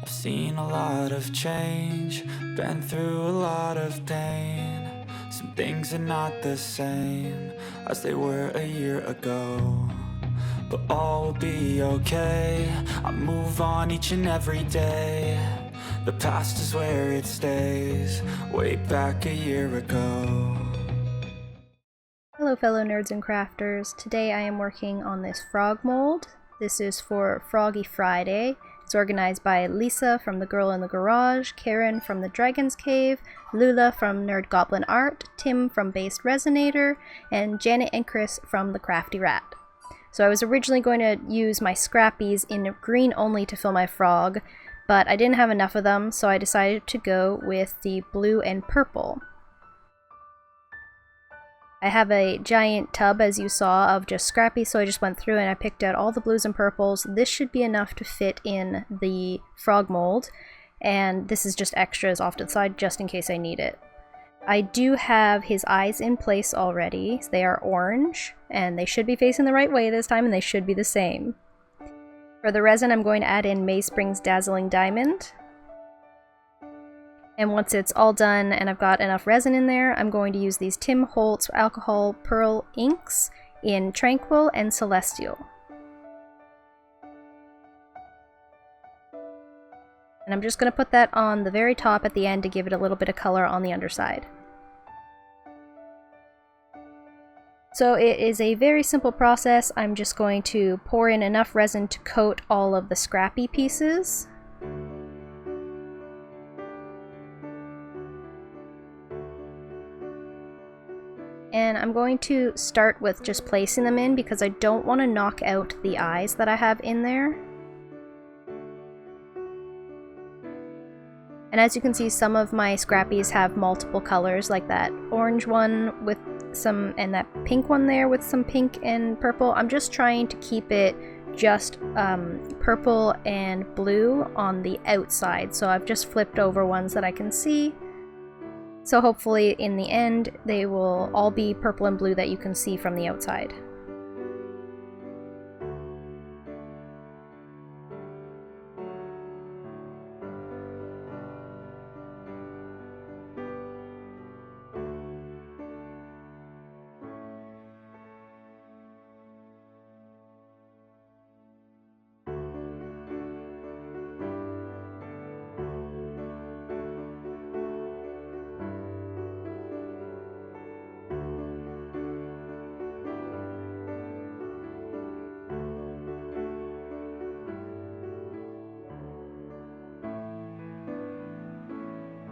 I've seen a lot of change, been through a lot of pain. Some things are not the same as they were a year ago, but all will be okay. I move on each and every day. The past is where it stays, way back a year ago. Hello fellow nerds and crafters. Today I am working on this frog mold. This is for Froggy Friday. It's organized by Lisa from The Girl in the Garage, Karen from The Dragon's Cave, Lula from Nerd Goblin Art, Tim from Based Resonator, and Janet and Chris from The Crafty Rat. So I was originally going to use my scrappies in green only to fill my frog, but I didn't have enough of them, so I decided to go with the blue and purple. I have a giant tub, as you saw, of just scrappies, so I just went through and I picked out all the blues and purples. This should be enough to fit in the frog mold, and this is just extras off to the side just in case I need it. I do have his eyes in place already. They are orange, and they should be facing the right way this time, and they should be the same. For the resin, I'm going to add in Mayspring's Dazzling Diamond. And once it's all done and I've got enough resin in there, I'm going to use these Tim Holtz Alcohol Pearl inks in Tranquil and Celestial. And I'm just going to put that on the very top at the end to give it a little bit of color on the underside. So it is a very simple process. I'm just going to pour in enough resin to coat all of the scrappy pieces. And I'm going to start with just placing them in because I don't want to knock out the eyes that I have in there. And as you can see, some of my scrappies have multiple colors, like that orange one with some, and that pink one there with some pink and purple. I'm just trying to keep it just purple and blue on the outside. So I've just flipped over ones that I can see. So hopefully in the end they will all be purple and blue that you can see from the outside.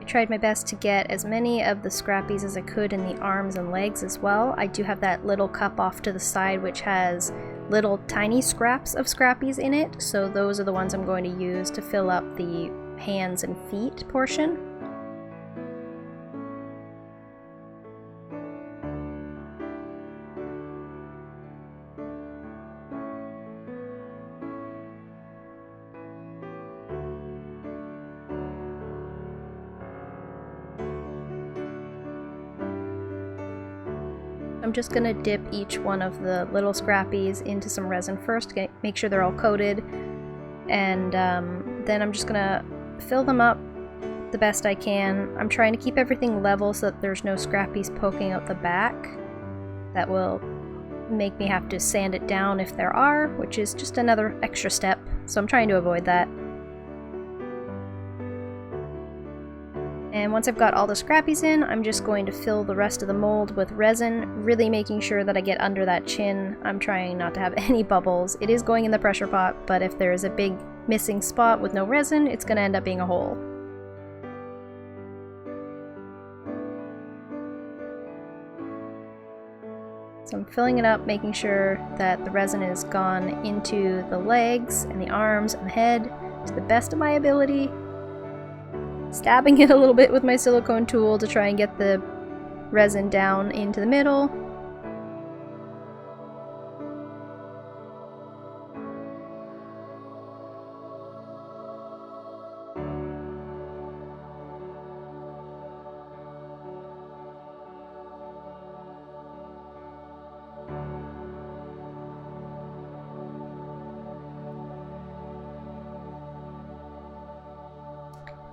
I tried my best to get as many of the scrappies as I could in the arms and legs as well. I do have that little cup off to the side which has little tiny scraps of scrappies in it, so those are the ones I'm going to use to fill up the hands and feet portion. I'm just going to dip each one of the little scrappies into some resin first to make sure they're all coated, and then I'm just going to fill them up the best I can. I'm trying to keep everything level so that there's no scrappies poking out the back. That will make me have to sand it down if there are, which is just another extra step, so I'm trying to avoid that. And once I've got all the scrappies in, I'm just going to fill the rest of the mold with resin, really making sure that I get under that chin. I'm trying not to have any bubbles. It is going in the pressure pot, but if there's a big missing spot with no resin, it's going to end up being a hole. So I'm filling it up, making sure that the resin is gone into the legs and the arms and the head to the best of my ability. Stabbing it a little bit with my silicone tool to try and get the resin down into the middle.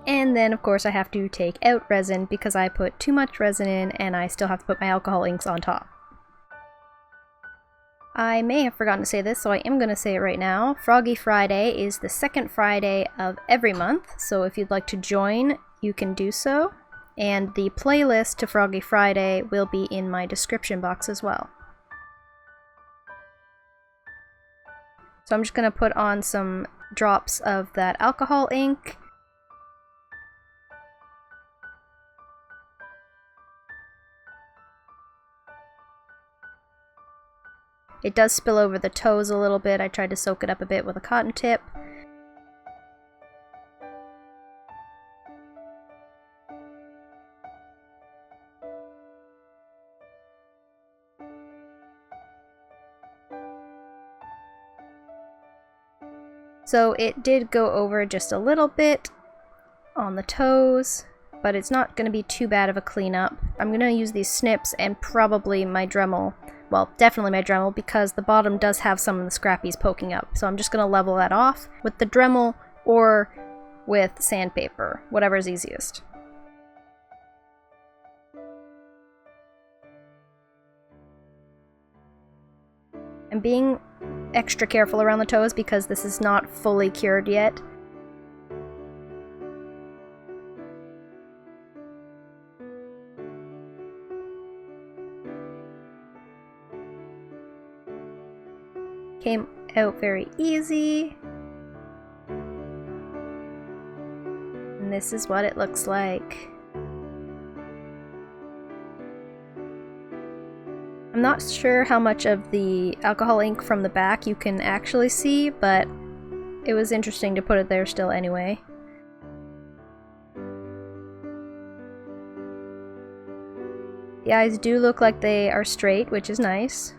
And then of course I have to take out resin because I put too much resin in and I still have to put my alcohol inks on top. I may have forgotten to say this, so I am going to say it right now. Froggy Friday is the second Friday of every month, so if you'd like to join, you can do so. And the playlist to Froggy Friday will be in my description box as well. So I'm just going to put on some drops of that alcohol ink. It does spill over the toes a little bit. I tried to soak it up a bit with a cotton tip. So it did go over just a little bit on the toes, but it's not going to be too bad of a cleanup. I'm going to use these snips and probably my Dremel. Well, definitely my Dremel, because the bottom does have some of the scrappies poking up. So I'm just going to level that off with the Dremel or with sandpaper, whatever's easiest. I'm being extra careful around the toes because this is not fully cured yet. Came out very easy. And this is what it looks like. I'm not sure how much of the alcohol ink from the back you can actually see, but it was interesting to put it there still anyway. The eyes do look like they are straight, which is nice.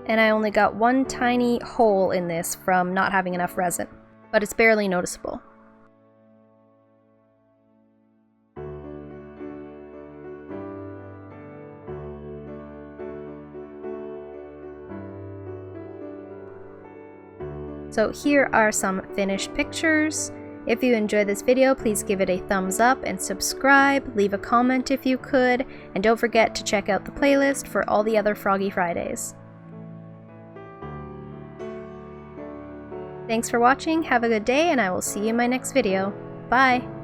And I only got one tiny hole in this from not having enough resin, but it's barely noticeable. So here are some finished pictures. If you enjoyed this video, please give it a thumbs up and subscribe, leave a comment if you could, and don't forget to check out the playlist for all the other Froggy Fridays. Thanks for watching, have a good day, and I will see you in my next video. Bye!